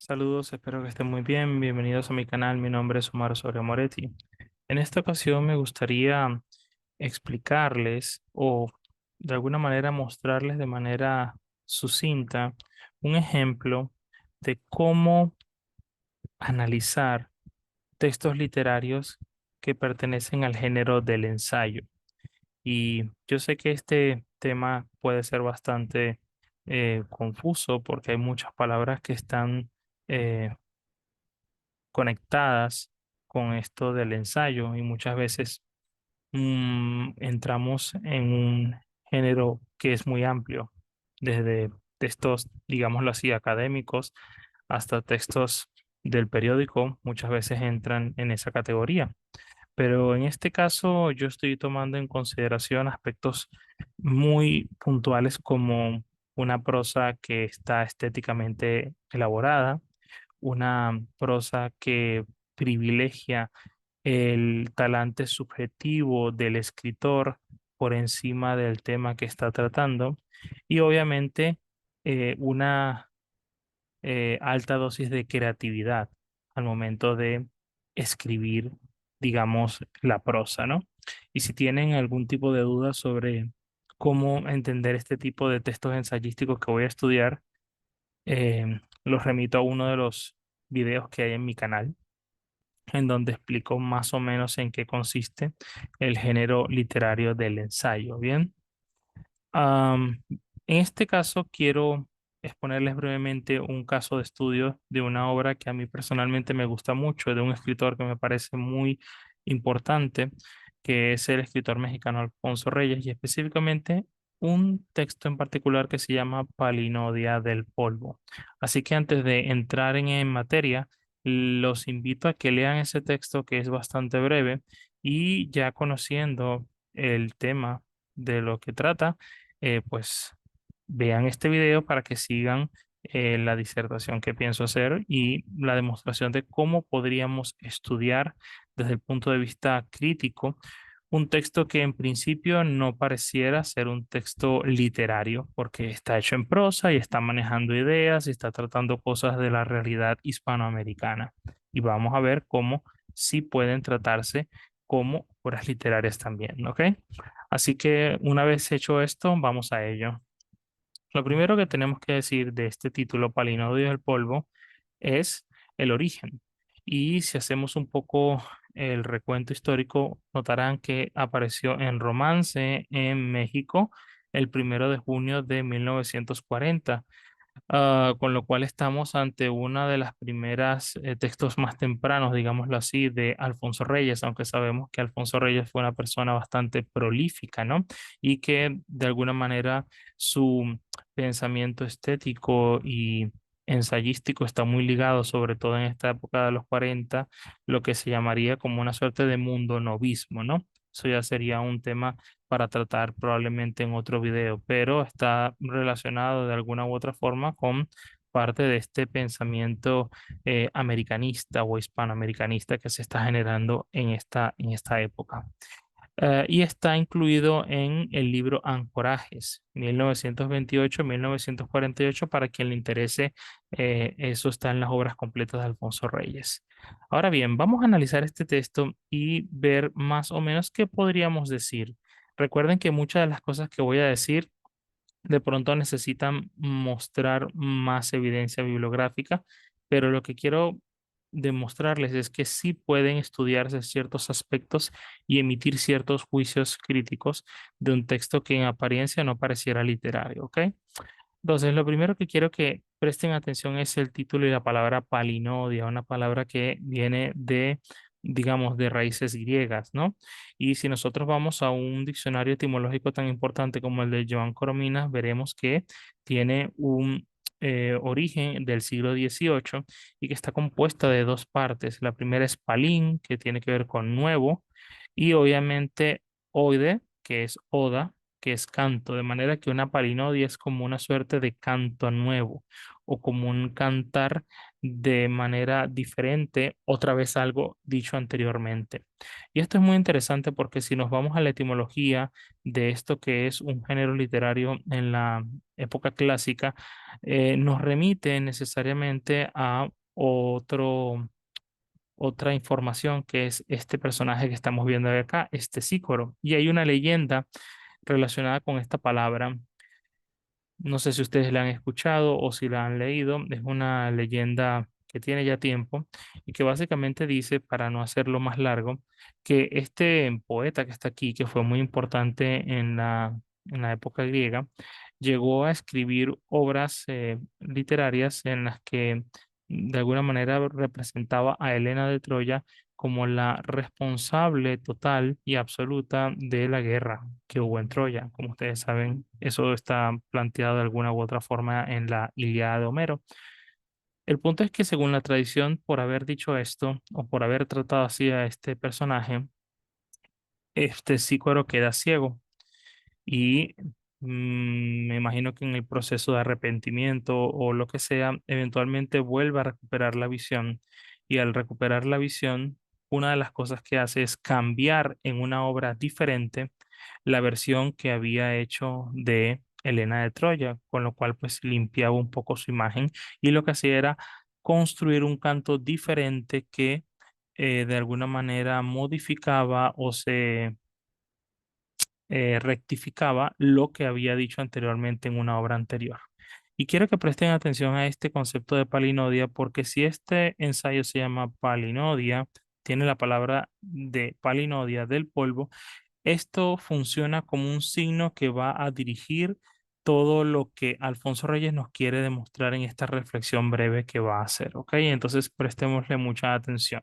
Saludos, espero que estén muy bien. Bienvenidos a mi canal. Mi nombre es Omar Soria Moretti. En esta ocasión me gustaría explicarles o de alguna manera mostrarles de manera sucinta un ejemplo de cómo analizar textos literarios que pertenecen al género del ensayo. Y yo sé que este tema puede ser bastante confuso porque hay muchas palabras que están eh, conectadas con esto del ensayo y muchas veces entramos en un género que es muy amplio, desde textos, digámoslo así, académicos hasta textos del periódico, muchas veces entran en esa categoría. Pero en este caso yo estoy tomando en consideración aspectos muy puntuales como una prosa que está estéticamente elaborada, una prosa que privilegia el talante subjetivo del escritor por encima del tema que está tratando y obviamente una alta dosis de creatividad al momento de escribir, digamos, la prosa, ¿no? Y si tienen algún tipo de duda sobre cómo entender este tipo de textos ensayísticos que voy a estudiar, los remito a uno de los videos que hay en mi canal, en donde explico más o menos en qué consiste el género literario del ensayo. Bien, en este caso quiero exponerles brevemente un caso de estudio de una obra que a mí personalmente me gusta mucho, de un escritor que me parece muy importante, que es el escritor mexicano Alfonso Reyes, y específicamente un texto en particular que se llama Palinodia del Polvo. Así que antes de entrar en materia, los invito a que lean ese texto que es bastante breve y ya conociendo el tema de lo que trata, pues vean este video para que sigan la disertación que pienso hacer y la demostración de cómo podríamos estudiar desde el punto de vista crítico un texto que en principio no pareciera ser un texto literario, porque está hecho en prosa y está manejando ideas y está tratando cosas de la realidad hispanoamericana. Y vamos a ver cómo sí pueden tratarse como obras literarias también, ¿ok? Así que una vez hecho esto, vamos a ello. Lo primero que tenemos que decir de este título, Palinodio del Polvo, es el origen. Y si hacemos un poco el recuento histórico, notarán que apareció en Romance en México el 1 de junio de 1940, con lo cual estamos ante una de las primeras textos más tempranos, digámoslo así, de Alfonso Reyes, aunque sabemos que Alfonso Reyes fue una persona bastante prolífica, ¿no? Y que de alguna manera su pensamiento estético y ensayístico está muy ligado, sobre todo en esta época de los 40, lo que se llamaría como una suerte de mundo novismo, ¿no? Eso ya sería un tema para tratar probablemente en otro video, pero está relacionado de alguna u otra forma con parte de este pensamiento americanista o hispanoamericanista que se está generando en esta época. Y está incluido en el libro Ancorajes, 1928-1948, para quien le interese, eso está en las obras completas de Alfonso Reyes. Ahora bien, vamos a analizar este texto y ver más o menos qué podríamos decir. Recuerden que muchas de las cosas que voy a decir de pronto necesitan mostrar más evidencia bibliográfica, pero lo que quiero demostrarles es que sí pueden estudiarse ciertos aspectos y emitir ciertos juicios críticos de un texto que en apariencia no pareciera literario, ¿ok? Entonces, lo primero que quiero que presten atención es el título y la palabra palinodia, una palabra que viene de, digamos, de raíces griegas, ¿no? Y si nosotros vamos a un diccionario etimológico tan importante como el de Joan Coromines, veremos que tiene un origen del siglo XVIII y que está compuesta de dos partes. La primera es palín, que tiene que ver con nuevo, y obviamente oide, que es oda, que es canto, de manera que una palinodia es como una suerte de canto nuevo o como un cantar de manera diferente, otra vez algo dicho anteriormente. Y esto es muy interesante porque si nos vamos a la etimología de esto que es un género literario en la época clásica, nos remite necesariamente a otra información que es este personaje que estamos viendo de acá, este Sícoro. Y hay una leyenda relacionada con esta palabra. No sé si ustedes la han escuchado o si la han leído. Es una leyenda que tiene ya tiempo y que básicamente dice, para no hacerlo más largo, que este poeta que está aquí, que fue muy importante en la época griega, llegó a escribir obras literarias en las que de alguna manera representaba a Helena de Troya como la responsable total y absoluta de la guerra que hubo en Troya. Como ustedes saben, eso está planteado de alguna u otra forma en la Ilíada de Homero. El punto es que según la tradición, por haber dicho esto o por haber tratado así a este personaje, este Sícuaro queda ciego y me imagino que en el proceso de arrepentimiento o lo que sea, eventualmente vuelve a recuperar la visión y al recuperar la visión, una de las cosas que hace es cambiar en una obra diferente la versión que había hecho de Helena de Troya, con lo cual pues limpiaba un poco su imagen y lo que hacía era construir un canto diferente que de alguna manera modificaba o se rectificaba lo que había dicho anteriormente en una obra anterior. Y quiero que presten atención a este concepto de palinodia, porque si este ensayo se llama palinodia, tiene la palabra de palinodia del polvo, esto funciona como un signo que va a dirigir todo lo que Alfonso Reyes nos quiere demostrar en esta reflexión breve que va a hacer, ¿ok? Entonces prestémosle mucha atención.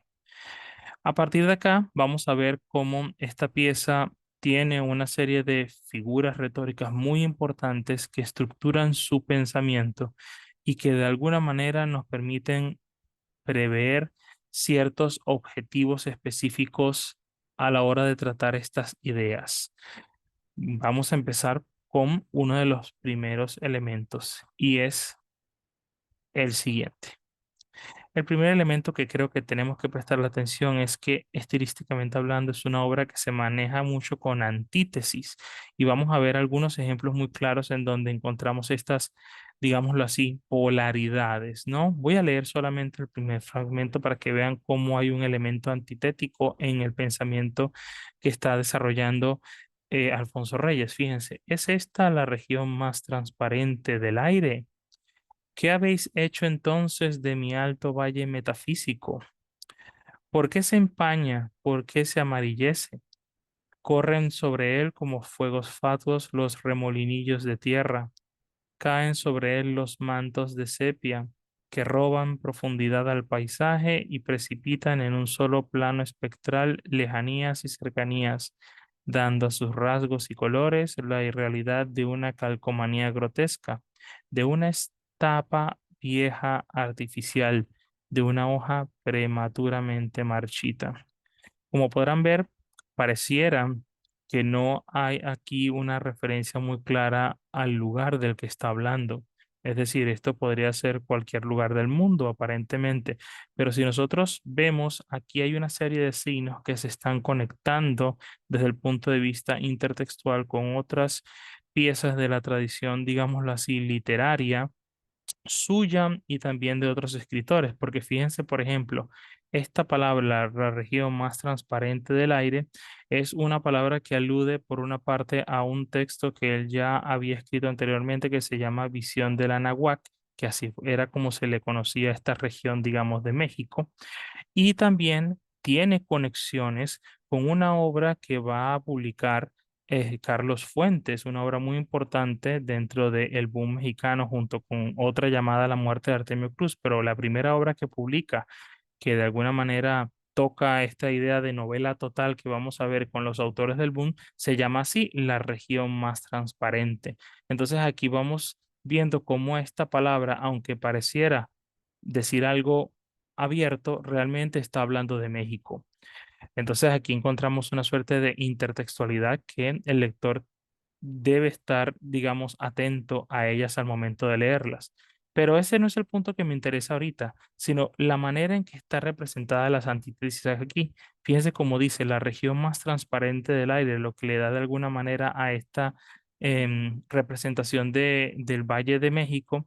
A partir de acá, vamos a ver cómo esta pieza tiene una serie de figuras retóricas muy importantes que estructuran su pensamiento y que de alguna manera nos permiten prever ciertos objetivos específicos a la hora de tratar estas ideas. Vamos a empezar con uno de los primeros elementos y es el siguiente. El primer elemento que creo que tenemos que prestarle atención es que estilísticamente hablando es una obra que se maneja mucho con antítesis y vamos a ver algunos ejemplos muy claros en donde encontramos estas, digámoslo así, polaridades, ¿no? Voy a leer solamente el primer fragmento para que vean cómo hay un elemento antitético en el pensamiento que está desarrollando Alfonso Reyes. Fíjense, ¿es esta la región más transparente del aire? ¿Qué habéis hecho entonces de mi alto valle metafísico? ¿Por qué se empaña? ¿Por qué se amarillece? Corren sobre él como fuegos fatuos los remolinillos de tierra, caen sobre él los mantos de sepia, que roban profundidad al paisaje y precipitan en un solo plano espectral lejanías y cercanías, dando a sus rasgos y colores la irrealidad de una calcomanía grotesca, de una estapa vieja artificial, de una hoja prematuramente marchita. Como podrán ver, pareciera que no hay aquí una referencia muy clara al lugar del que está hablando. Es decir, esto podría ser cualquier lugar del mundo, aparentemente. Pero si nosotros vemos, aquí hay una serie de signos que se están conectando desde el punto de vista intertextual con otras piezas de la tradición, digámoslo así, literaria suya y también de otros escritores, porque fíjense, por ejemplo, esta palabra, la región más transparente del aire, es una palabra que alude por una parte a un texto que él ya había escrito anteriormente que se llama Visión del Anahuac, que así era como se le conocía a esta región, digamos, de México y también tiene conexiones con una obra que va a publicar Carlos Fuentes, una obra muy importante dentro del boom mexicano junto con otra llamada La muerte de Artemio Cruz, pero la primera obra que publica que de alguna manera toca esta idea de novela total que vamos a ver con los autores del boom, se llama así La región más transparente. Entonces aquí vamos viendo cómo esta palabra, aunque pareciera decir algo abierto, realmente está hablando de México. Entonces aquí encontramos una suerte de intertextualidad que el lector debe estar, digamos, atento a ellas al momento de leerlas. Pero ese no es el punto que me interesa ahorita, sino la manera en que está representada las antítesis aquí. Fíjense cómo dice, la región más transparente del aire, lo que le da de alguna manera a esta representación del Valle de México,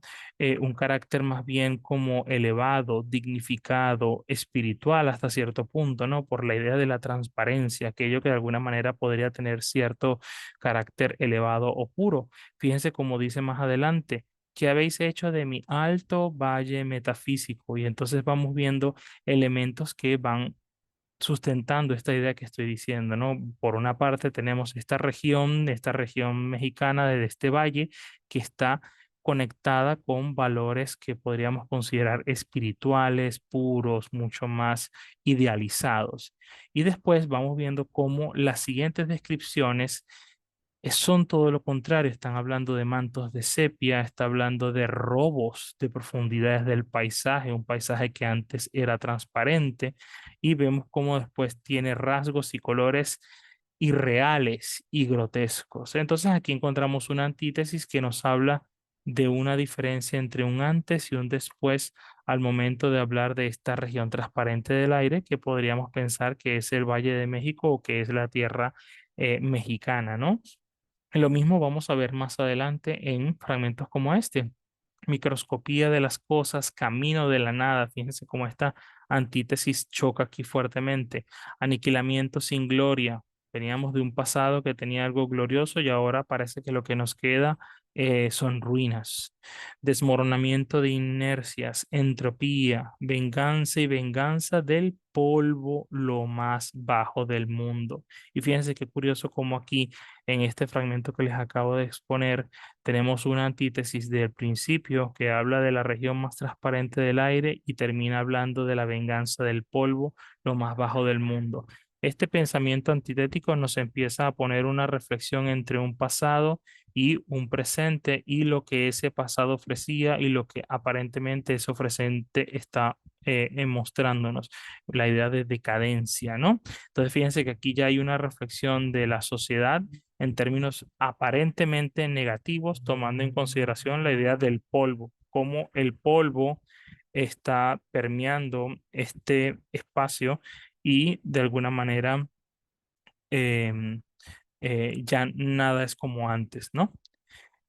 un carácter más bien como elevado, dignificado, espiritual hasta cierto punto, ¿no? Por la idea de la transparencia, aquello que de alguna manera podría tener cierto carácter elevado o puro. Fíjense cómo dice más adelante. ¿Qué habéis hecho de mi alto valle metafísico? Y entonces vamos viendo elementos que van sustentando esta idea que estoy diciendo, ¿no? Por una parte tenemos esta región mexicana de este valle que está conectada con valores que podríamos considerar espirituales, puros, mucho más idealizados. Y después vamos viendo cómo las siguientes descripciones son todo lo contrario, están hablando de mantos de sepia, está hablando de robos de profundidades del paisaje, un paisaje que antes era transparente, y vemos cómo después tiene rasgos y colores irreales y grotescos. Entonces aquí encontramos una antítesis que nos habla de una diferencia entre un antes y un después al momento de hablar de esta región transparente del aire, que podríamos pensar que es el Valle de México o que es la tierra mexicana, ¿no? Lo mismo vamos a ver más adelante en fragmentos como este. Microscopía de las cosas, camino de la nada. Fíjense cómo esta antítesis choca aquí fuertemente. Aniquilamiento sin gloria. Veníamos de un pasado que tenía algo glorioso y ahora parece que lo que nos queda son ruinas. Desmoronamiento de inercias, entropía, venganza y venganza del polvo lo más bajo del mundo. Y fíjense qué curioso cómo aquí en este fragmento que les acabo de exponer tenemos una antítesis del principio que habla de la región más transparente del aire y termina hablando de la venganza del polvo, lo más bajo del mundo. Este pensamiento antitético nos empieza a poner una reflexión entre un pasado y un presente y lo que ese pasado ofrecía y lo que aparentemente ese presente está mostrándonos, la idea de decadencia, ¿no? Entonces fíjense que aquí ya hay una reflexión de la sociedad en términos aparentemente negativos, tomando en consideración la idea del polvo, cómo el polvo está permeando este espacio y de alguna manera em, ya nada es como antes, ¿no?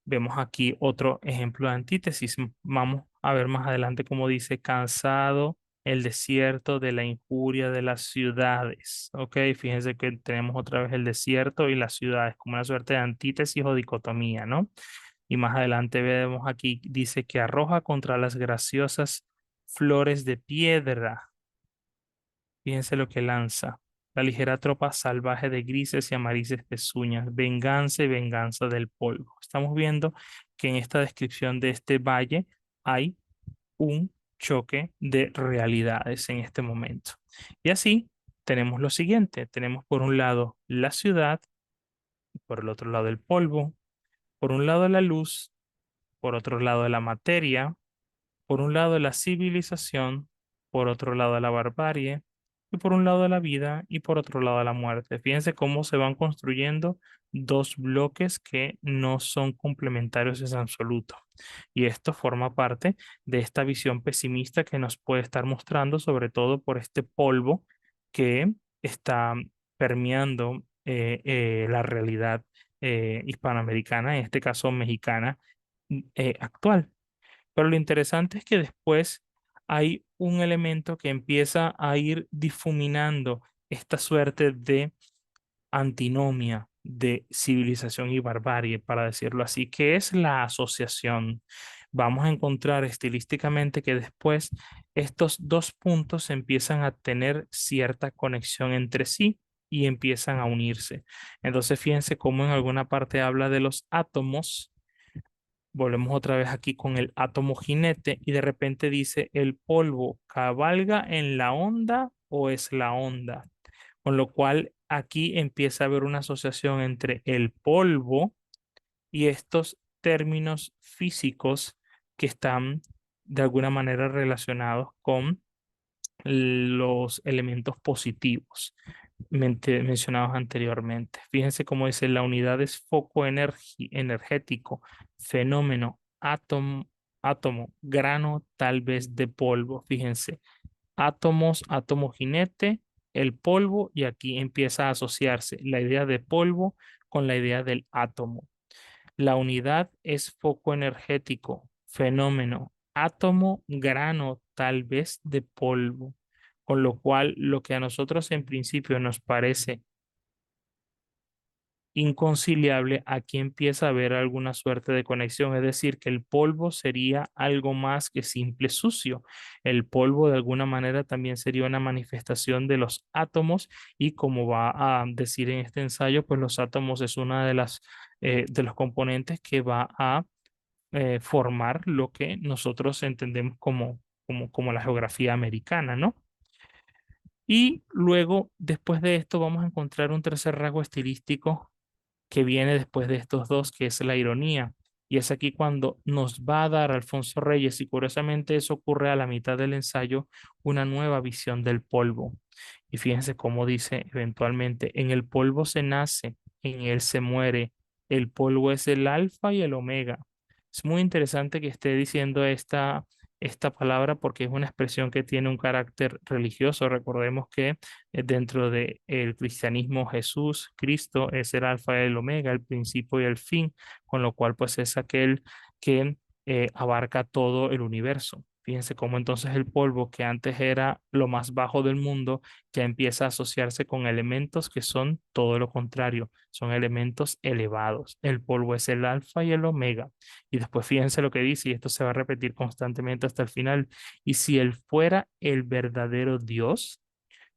Vemos aquí otro ejemplo de antítesis. Vamos a ver más adelante cómo dice, cansado el desierto de la injuria de las ciudades. Ok, fíjense que tenemos otra vez el desierto y las ciudades como una suerte de antítesis o dicotomía, ¿no? Y más adelante vemos aquí, dice que arroja contra las graciosas flores de piedra. Fíjense lo que lanza. La ligera tropa salvaje de grises y amarillas pezuñas, venganza y venganza del polvo. Estamos viendo que en esta descripción de este valle hay un choque de realidades en este momento. Y así tenemos lo siguiente. Tenemos por un lado la ciudad, por el otro lado el polvo, por un lado la luz, por otro lado la materia, por un lado la civilización, por otro lado la barbarie, y por un lado la vida y por otro lado la muerte. Fíjense cómo se van construyendo dos bloques que no son complementarios en absoluto. Y esto forma parte de esta visión pesimista que nos puede estar mostrando, sobre todo por este polvo que está permeando la realidad hispanoamericana, en este caso mexicana, actual. Pero lo interesante es que después hay un elemento que empieza a ir difuminando esta suerte de antinomia de civilización y barbarie, para decirlo así, que es la asociación. Vamos a encontrar estilísticamente que después estos dos puntos empiezan a tener cierta conexión entre sí y empiezan a unirse. Entonces, fíjense cómo en alguna parte habla de los átomos. Volvemos otra vez aquí con el átomo jinete y de repente dice, ¿el polvo cabalga en la onda o es la onda? Con lo cual aquí empieza a haber una asociación entre el polvo y estos términos físicos que están de alguna manera relacionados con los elementos positivos. mencionados anteriormente. Fíjense cómo dice, la unidad es foco energético, fenómeno, átomo, grano tal vez de polvo. Fíjense, átomos, átomo jinete, el polvo, y aquí empieza a asociarse la idea de polvo con la idea del átomo. La unidad es foco energético, fenómeno, átomo, grano, tal vez de polvo. Con lo cual, lo que a nosotros en principio nos parece inconciliable, aquí empieza a haber alguna suerte de conexión, es decir, que el polvo sería algo más que simple sucio. El polvo de alguna manera también sería una manifestación de los átomos y como va a decir en este ensayo, pues los átomos es una de las de los componentes que va a formar lo que nosotros entendemos como la geografía americana, ¿no? Y luego, después de esto, vamos a encontrar un tercer rasgo estilístico que viene después de estos dos, que es la ironía. Y es aquí cuando nos va a dar Alfonso Reyes, y curiosamente eso ocurre a la mitad del ensayo, una nueva visión del polvo. Y fíjense cómo dice eventualmente, en el polvo se nace, en él se muere, el polvo es el alfa y el omega. Es muy interesante que esté diciendo esta palabra porque es una expresión que tiene un carácter religioso. Recordemos que dentro del cristianismo Jesús, Cristo, es el alfa y el omega, el principio y el fin, con lo cual pues es aquel que abarca todo el universo. Fíjense cómo entonces el polvo, que antes era lo más bajo del mundo, ya empieza a asociarse con elementos que son todo lo contrario, son elementos elevados. El polvo es el alfa y el omega. Y después fíjense lo que dice, y esto se va a repetir constantemente hasta el final. Y si él fuera el verdadero Dios,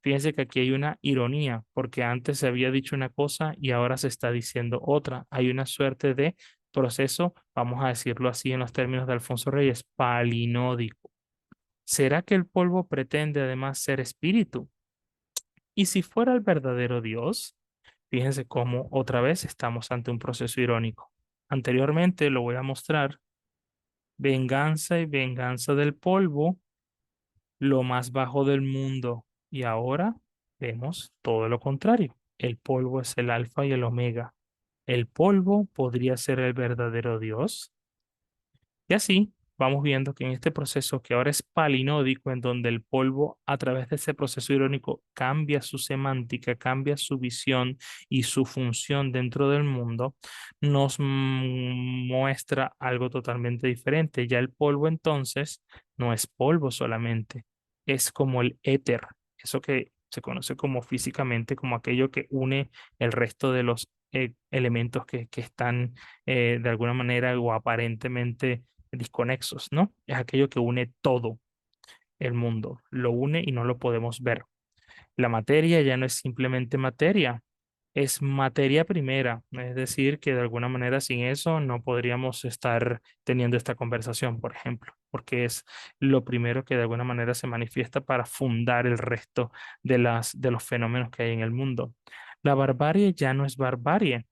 fíjense que aquí hay una ironía, porque antes se había dicho una cosa y ahora se está diciendo otra. Hay una suerte de proceso, vamos a decirlo así en los términos de Alfonso Reyes, palinódico. ¿Será que el polvo pretende además ser espíritu? Y si fuera el verdadero Dios, fíjense cómo otra vez estamos ante un proceso irónico. Anteriormente lo voy a mostrar, venganza y venganza del polvo, lo más bajo del mundo. Y ahora vemos todo lo contrario. El polvo es el alfa y el omega. El polvo podría ser el verdadero Dios. Y así vamos viendo que en este proceso que ahora es palinódico, en donde el polvo a través de ese proceso irónico cambia su semántica, cambia su visión y su función dentro del mundo, nos muestra algo totalmente diferente. Ya el polvo entonces no es polvo solamente, es como el éter, eso que se conoce como físicamente, como aquello que une el resto de los elementos que están de alguna manera o aparentemente desconexos, ¿no? Es aquello que une todo el mundo, lo une y no lo podemos ver. La materia ya no es simplemente materia, es materia primera, es decir, que de alguna manera sin eso no podríamos estar teniendo esta conversación, por ejemplo, porque es lo primero que de alguna manera se manifiesta para fundar el resto de los fenómenos que hay en el mundo. La barbarie ya no es barbarie,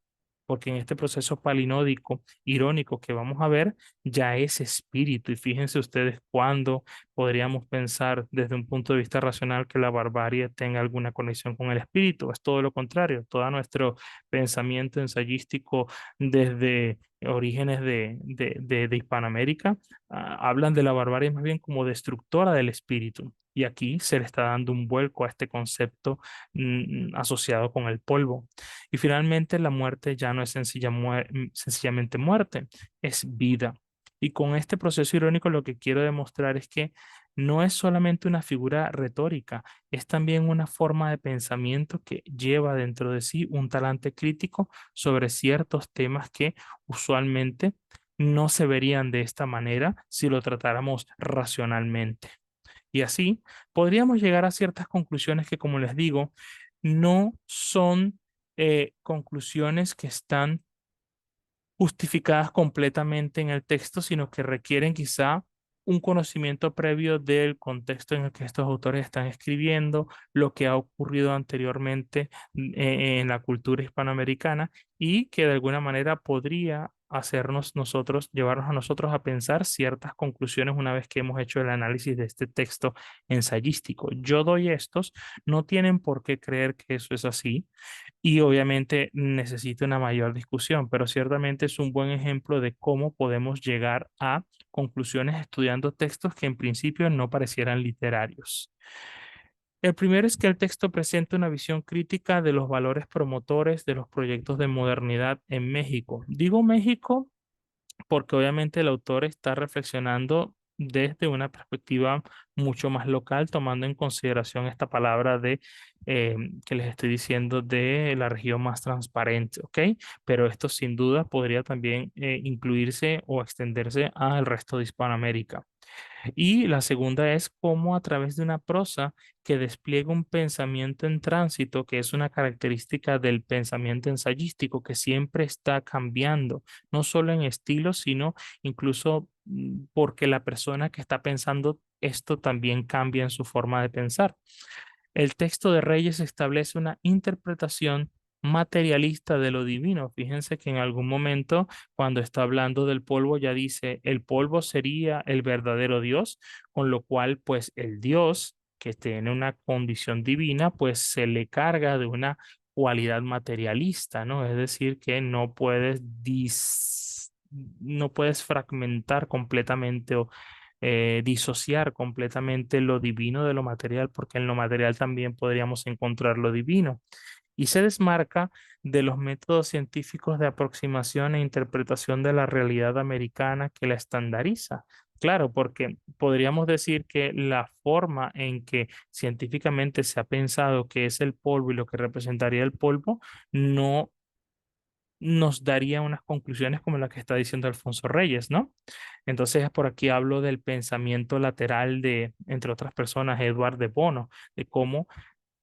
porque en este proceso palinódico, irónico que vamos a ver, ya es espíritu. Y fíjense ustedes cuándo podríamos pensar desde un punto de vista racional que la barbarie tenga alguna conexión con el espíritu. Es todo lo contrario. Todo nuestro pensamiento ensayístico desde orígenes de Hispanoamérica hablan de la barbarie más bien como destructora del espíritu. Y aquí se le está dando un vuelco a este concepto asociado con el polvo. Y finalmente la muerte ya no es sencillamente muerte, es vida. Y con este proceso irónico lo que quiero demostrar es que no es solamente una figura retórica, es también una forma de pensamiento que lleva dentro de sí un talante crítico sobre ciertos temas que usualmente no se verían de esta manera si lo tratáramos racionalmente. Y así podríamos llegar a ciertas conclusiones que, como les digo, no son conclusiones que están justificadas completamente en el texto, sino que requieren quizá un conocimiento previo del contexto en el que estos autores están escribiendo, lo que ha ocurrido anteriormente en la cultura hispanoamericana y que de alguna manera podría llevarnos a nosotros a pensar ciertas conclusiones una vez que hemos hecho el análisis de este texto ensayístico. Yo doy estos, no tienen por qué creer que eso es así y obviamente necesita una mayor discusión, pero ciertamente es un buen ejemplo de cómo podemos llegar a conclusiones estudiando textos que en principio no parecieran literarios. El primero es que el texto presenta una visión crítica de los valores promotores de los proyectos de modernidad en México. Digo México porque obviamente el autor está reflexionando desde una perspectiva mucho más local, tomando en consideración esta palabra de que les estoy diciendo de la región más transparente, ¿ok? Pero esto sin duda podría también incluirse o extenderse al resto de Hispanoamérica. Y la segunda es cómo a través de una prosa que despliega un pensamiento en tránsito, que es una característica del pensamiento ensayístico, que siempre está cambiando, no solo en estilo, sino incluso porque la persona que está pensando esto también cambia en su forma de pensar. El texto de Reyes establece una interpretación materialista de lo divino. Fíjense que en algún momento, cuando está hablando del polvo, ya dice, el polvo sería el verdadero Dios, con lo cual, pues el Dios que tiene una condición divina, pues se le carga de una cualidad materialista, ¿no? Es decir, que no puedes fragmentar completamente o disociar completamente lo divino de lo material, porque en lo material también podríamos encontrar lo divino. Y se desmarca de los métodos científicos de aproximación e interpretación de la realidad americana que la estandariza. Claro, porque podríamos decir que la forma en que científicamente se ha pensado que es el polvo y lo que representaría el polvo no nos daría unas conclusiones como la que está diciendo Alfonso Reyes, ¿no? Entonces, por aquí hablo del pensamiento lateral de, entre otras personas, Edward de Bono, de cómo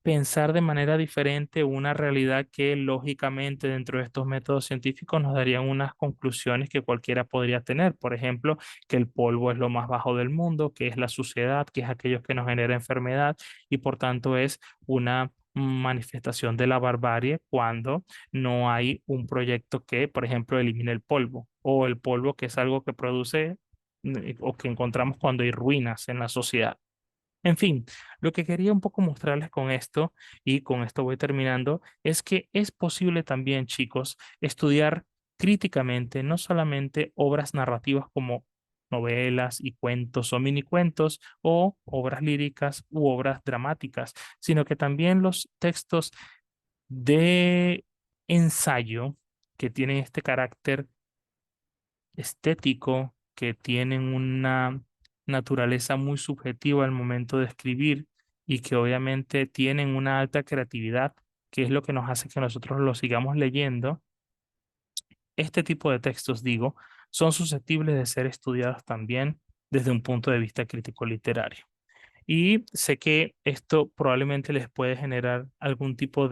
pensar de manera diferente una realidad que lógicamente dentro de estos métodos científicos nos darían unas conclusiones que cualquiera podría tener. Por ejemplo, que el polvo es lo más bajo del mundo, que es la suciedad, que es aquello que nos genera enfermedad y por tanto es una manifestación de la barbarie cuando no hay un proyecto que, por ejemplo, elimine el polvo o el polvo que es algo que produce o que encontramos cuando hay ruinas en la sociedad. En fin, lo que quería un poco mostrarles con esto, y con esto voy terminando, es que es posible también, chicos, estudiar críticamente no solamente obras narrativas como novelas y cuentos o minicuentos o obras líricas u obras dramáticas, sino que también los textos de ensayo que tienen este carácter estético, que tienen una naturaleza muy subjetiva al momento de escribir y que obviamente tienen una alta creatividad, que es lo que nos hace que nosotros lo sigamos leyendo. Este tipo de textos, digo, son susceptibles de ser estudiados también desde un punto de vista crítico literario. Y sé que esto probablemente les puede generar algún tipo